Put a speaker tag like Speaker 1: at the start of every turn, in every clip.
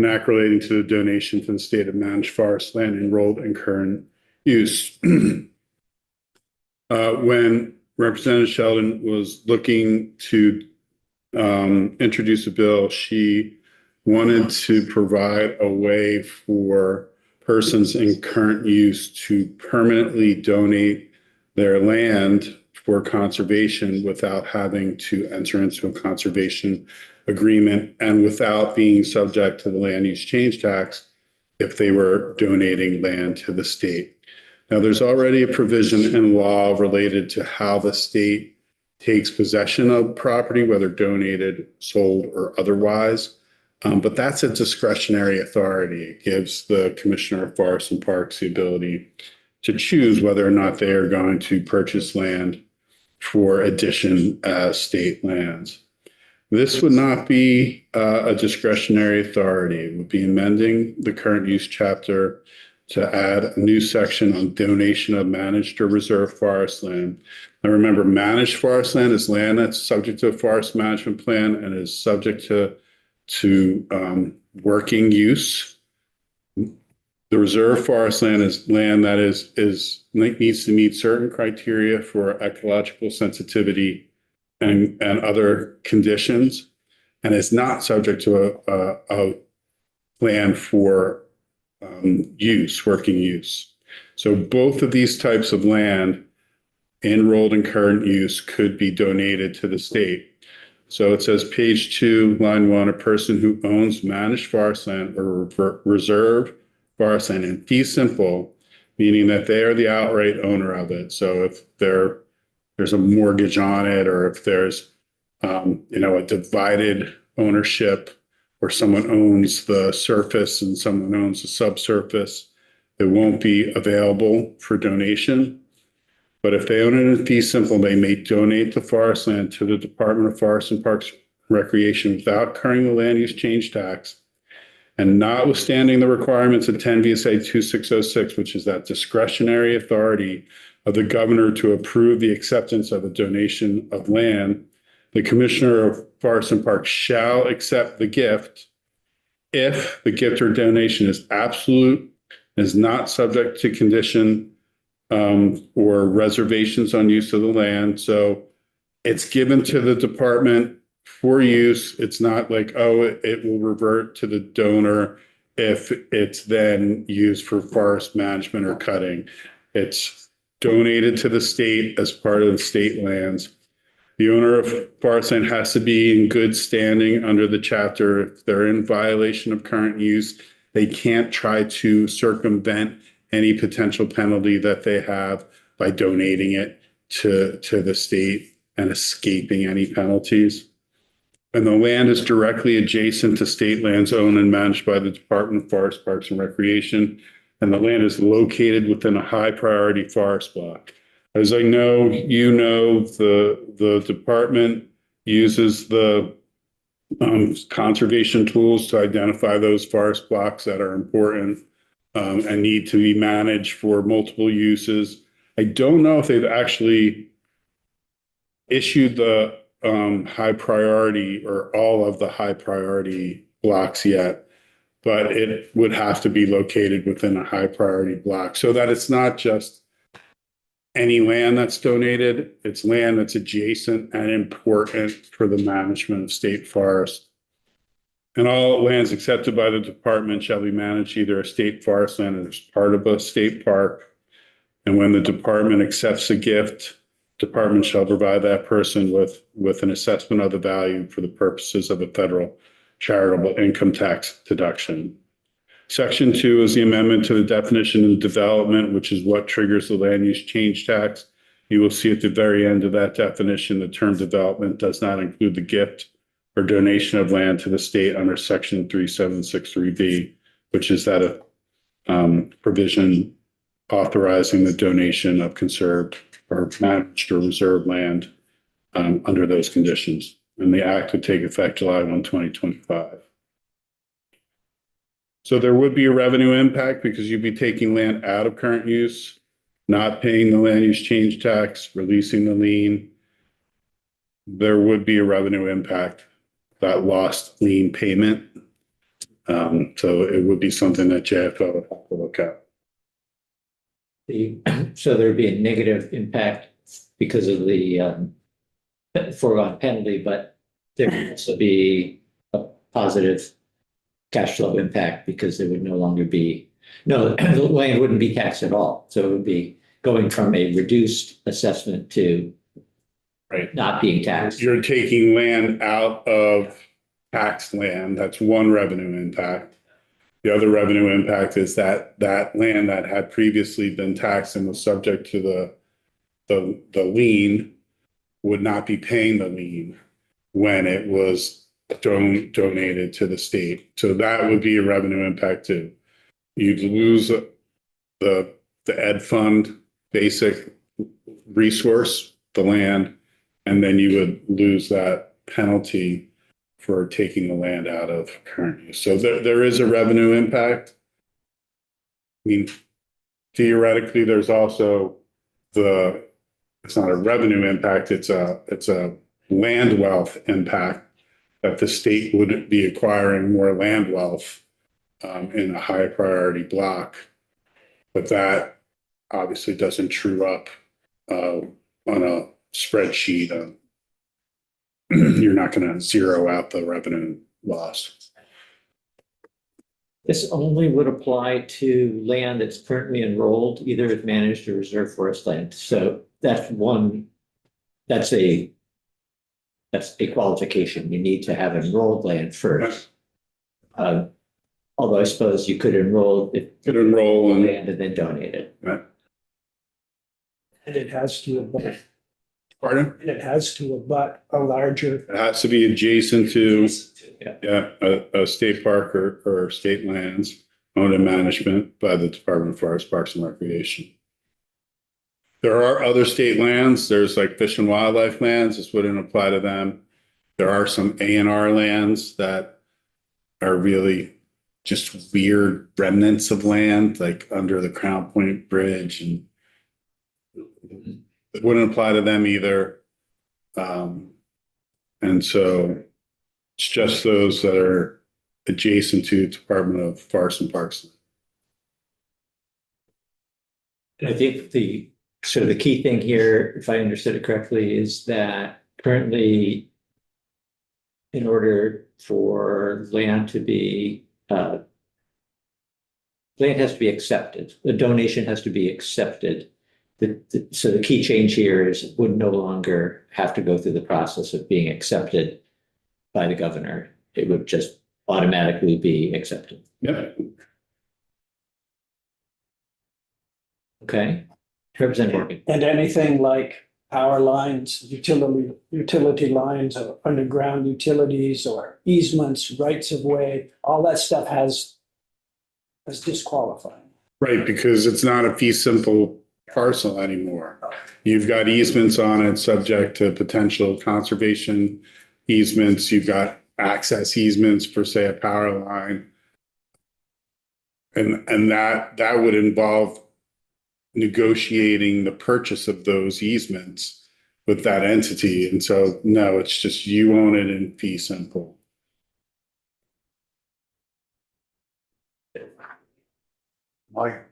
Speaker 1: An act relating to the donation to the state of managed forest land enrolled in current use. When Representative Sheldon was looking to introduce a bill, she wanted to provide a way for persons in current use to permanently donate their land for conservation without having to enter into a conservation agreement and without being subject to the land use change tax if they were donating land to the state. Now, there's already a provision in law related to how the state takes possession of property, whether donated, sold, or otherwise. But that's a discretionary authority. It gives the Commissioner of Forests and Parks the ability to choose whether or not they are going to purchase land for addition as state lands. This would not be a discretionary authority. It would be amending the current use chapter to add a new section on donation of managed or reserved forest land. Now remember, managed forest land is land that's subject to a forest management plan and is subject to working use. The reserved forest land is land that needs to meet certain criteria for ecological sensitivity and other conditions, and is not subject to a plan for working use. So both of these types of land enrolled in current use could be donated to the state. So it says page 2, line 1, a person who owns managed forest land or reserved forest land in fee simple, meaning that they are the outright owner of it. So if there's a mortgage on it, or if there's a divided ownership, or someone owns the surface and someone owns the subsurface, it won't be available for donation. But if they own it in fee simple, they may donate the forest land to the Department of Forests and Parks and Recreation without incurring the land use change tax, and notwithstanding the requirements of 10 VSA 2606, which is that discretionary authority of the governor to approve the acceptance of a donation of land, the Commissioner of Forests and Parks shall accept the gift if the gift or donation is absolute, is not subject to condition or reservations on use of the land. So it's given to the department for use. It's not like, it will revert to the donor if it's then used for forest management or cutting. It's donated to the state as part of the state lands. The owner of forest land has to be in good standing under the chapter. If they're in violation of current use, they can't try to circumvent any potential penalty that they have by donating it to the state and escaping any penalties. And the land is directly adjacent to state lands owned and managed by the Department of Forest, Parks, and Recreation. And the land is located within a high priority forest block. As I know, the department uses the conservation tools to identify those forest blocks that are important and need to be managed for multiple uses. I don't know if they've actually issued the high priority or all of the high priority blocks yet, but it would have to be located within a high priority block so that it's not just any land that's donated, it's land that's adjacent and important for the management of state forest. And all lands accepted by the department shall be managed either a state forest land or as part of a state park. And when the department accepts a gift, department shall provide that person with an assessment of the value for the purposes of a federal charitable income tax deduction. Section 2 is the amendment to the definition of development, which is what triggers the land use change tax. You will see at the very end of that definition, the term development does not include the gift or donation of land to the state under section 3763B, which is that provision authorizing the donation of conserved or managed or reserved land under those conditions. And the act would take effect July 1, 2025. So there would be a revenue impact because you'd be taking land out of current use, not paying the land use change tax, releasing the lien. There would be a revenue impact, that lost lien payment. So it would be something that JFO would have to look at.
Speaker 2: So there'd be a negative impact because of the foregone penalty, but there could also be a positive cash flow impact because there would no longer be, no, the land wouldn't be taxed at all. So it would be going from a reduced assessment to
Speaker 1: Right.
Speaker 2: not being taxed.
Speaker 1: You're taking land out of taxed land. That's one revenue impact. The other revenue impact is that that land that had previously been taxed and was subject to the lien would not be paying the lien when it was donated to the state. So that would be a revenue impact too. You'd lose the ed fund basic resource, the land, and then you would lose that penalty for taking the land out of current use. So there is a revenue impact. I mean, theoretically, there's also it's not a revenue impact, it's a land wealth impact that the state would be acquiring more land wealth in a high priority block. But that obviously doesn't true up on a spreadsheet. You're not going to zero out the revenue loss.
Speaker 2: This only would apply to land that's currently enrolled, either as managed or reserve forest land. So that's a qualification. You need to have enrolled land first. Although I suppose you could enroll land and then donate it.
Speaker 1: Right.
Speaker 3: And it has to abut,
Speaker 1: Pardon?
Speaker 3: and it has to abut a larger,
Speaker 1: It has to be adjacent to,
Speaker 2: Yeah.
Speaker 1: a state park or state lands owned and management by the Department of Forest Parks and Recreation. There are other state lands. There's like fish and wildlife lands. This wouldn't apply to them. There are some A&R lands that are really just weird remnants of land, like under the Crown Point Bridge, and it wouldn't apply to them either. And so it's just those that are adjacent to Department of Forest and Parks.
Speaker 2: And I think the key thing here, if I understood it correctly, is that currently, in order for land to be, land has to be accepted. The donation has to be accepted. So the key change here is it would no longer have to go through the process of being accepted by the governor. It would just automatically be accepted.
Speaker 1: Yep.
Speaker 2: Okay. Representative Morgan.
Speaker 3: and anything like power lines, utility lines, or underground utilities, or easements, rights of way, all that stuff is disqualifying.
Speaker 1: Right, because it's not a fee simple parcel anymore. You've got easements on it subject to potential conservation easements. You've got access easements for, say, a power line. And that would involve negotiating the purchase of those easements with that entity. And so, no, it's just you own it in fee simple.
Speaker 4: Mike,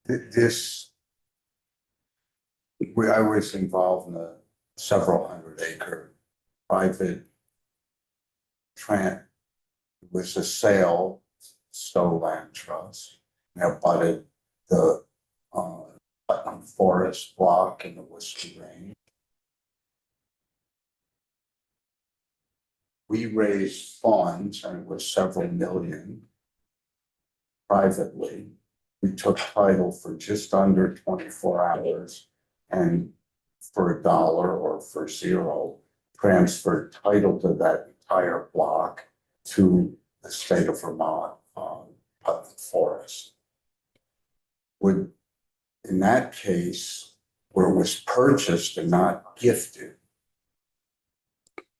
Speaker 4: I was involved in a several 100-acre private it was a sale, Stowe Land Trust, and it butted the Putnam Forest block in the Whiskey Range. We raised funds, and it was several million privately. We took title for just under 24 hours, and for $1 or for $0, transferred title to that entire block to the state of Vermont, Putnam Forest. In that case, where it was purchased and not gifted.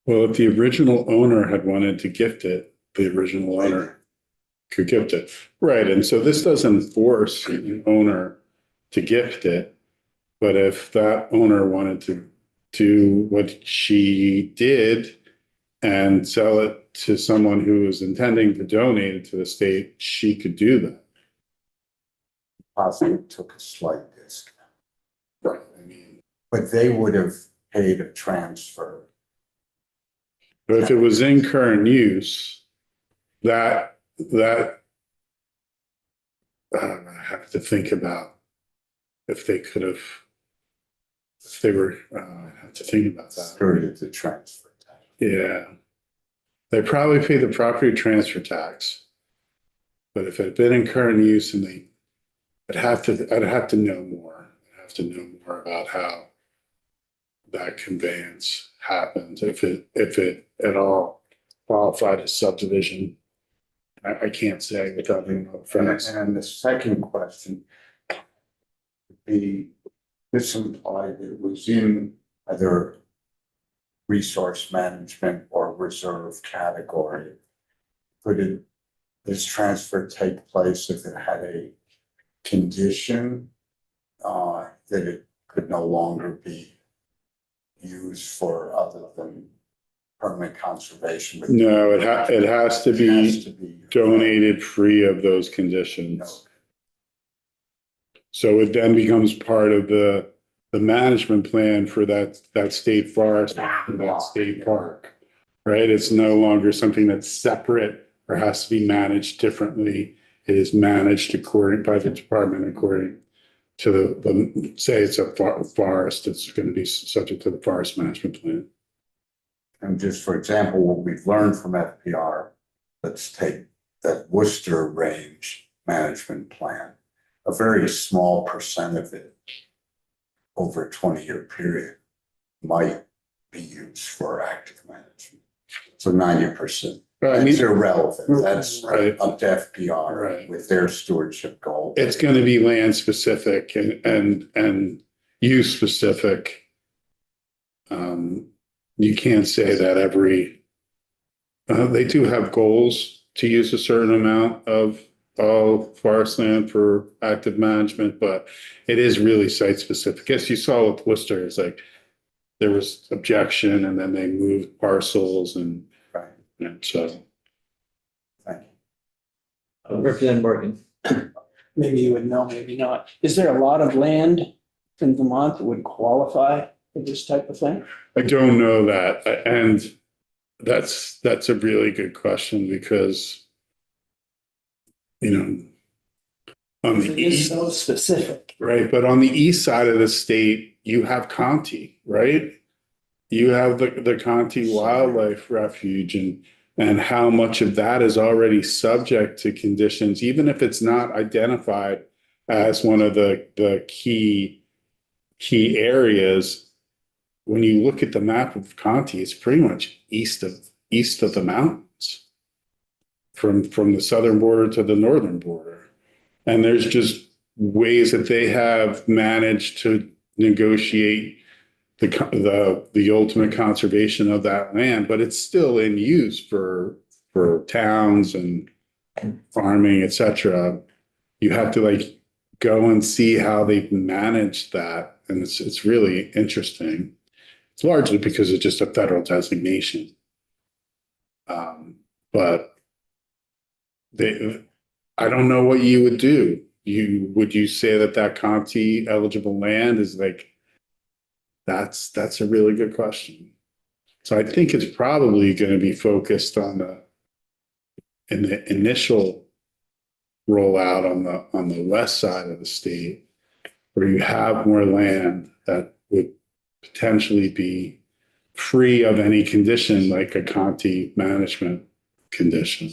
Speaker 1: Well, if the original owner had wanted to gift it, the original owner could gift it. Right. And so this doesn't force an owner to gift it. But if that owner wanted to do what she did and sell it to someone who is intending to donate it to the state, she could do that.
Speaker 4: Possibly took a slight discount,
Speaker 1: Right. I mean,
Speaker 4: but they would have paid a transfer.
Speaker 1: but if it was in current use, that I have to think about if they could have, if they were, I have to think about that.
Speaker 4: Skirted the transfer tax.
Speaker 1: Yeah. They probably pay the property transfer tax. But if it had been in current use and I'd have to know more. I'd have to know more about how that conveyance happened, if it at all qualified as subdivision. I can't say without being on the fence.
Speaker 4: And the second question would be, this implied it was in either resource management or reserve category. Could this transfer take place if it had a condition that it could no longer be used for other than permanent conservation? But
Speaker 1: No, it has to
Speaker 4: it has to
Speaker 1: be
Speaker 4: be
Speaker 1: donated free of those conditions. So it then becomes part of the management plan for that state forest, that state park, right? It's no longer something that's separate or has to be managed differently. It is managed by the department according to the say it's a forest, it's going to be subject to the forest management plan.
Speaker 4: And just for example, what we've learned from FPR, let's take that Worcester Range Management Plan. A very small percent of it over a 20-year period might be used for active management. So 90%. It's irrelevant. That's
Speaker 1: Right.
Speaker 4: up to FPR
Speaker 1: Right.
Speaker 4: with their stewardship goal.
Speaker 1: It's going to be land specific and use specific. You can't say that they do have goals to use a certain amount of forest land for active management, but it is really site specific. As you saw with Worcester, it's like there was objection and then they moved parcels and
Speaker 4: Right.
Speaker 1: so.
Speaker 4: Thank you.
Speaker 2: Representative Morgan.
Speaker 3: Maybe you would know, maybe not. Is there a lot of land in Vermont that would qualify for this type of thing?
Speaker 1: I don't know that, and that's a really good question because, on the
Speaker 3: It is
Speaker 1: east,
Speaker 3: so specific.
Speaker 1: right? But on the east side of the state, you have Conti, right? You have the Conti Wildlife Refuge and how much of that is already subject to conditions, even if it's not identified as one of the key areas. When you look at the map of Conti, it's pretty much east of the mountains, from the southern border to the northern border. And there's just ways that they have managed to negotiate the ultimate conservation of that land, but it's still in use for towns and farming, etc. You have to go and see how they've managed that, and it's really interesting. It's largely because it's just a federal designation. But I don't know what you would do. Would you say that Conti eligible land is that's a really good question. So I think it's probably going to be focused in the initial rollout on the west side of the state, where you have more land that would potentially be free of any condition like a Conti management condition.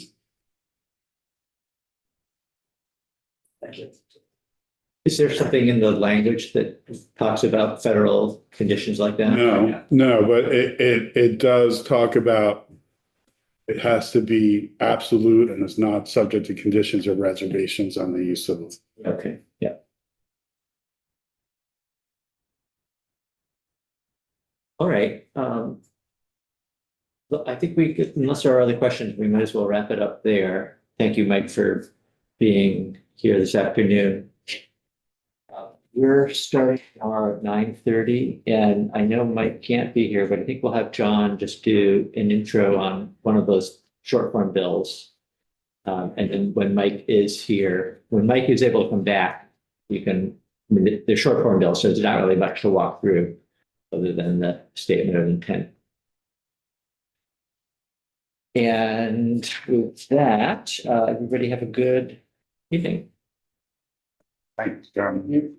Speaker 3: Thank you.
Speaker 2: Is there something in the language that talks about federal conditions like that?
Speaker 1: No, but it does talk about it has to be absolute and is not subject to conditions or reservations on the use of it.
Speaker 2: Okay, yeah. All right. Look, I think unless there are other questions, we might as well wrap it up there. Thank you, Mike, for being here this afternoon. we're starting tomorrow at 9:30, and I know Mike can't be here, but I think we'll have John just do an intro on one of those short form bills. And then when Mike is here, when Mike is able to come back, you can, I mean, the short form bill, so there's not really much to walk through other than the statement of intent. And with that, everybody have a good evening.
Speaker 4: Thanks, Jeremy.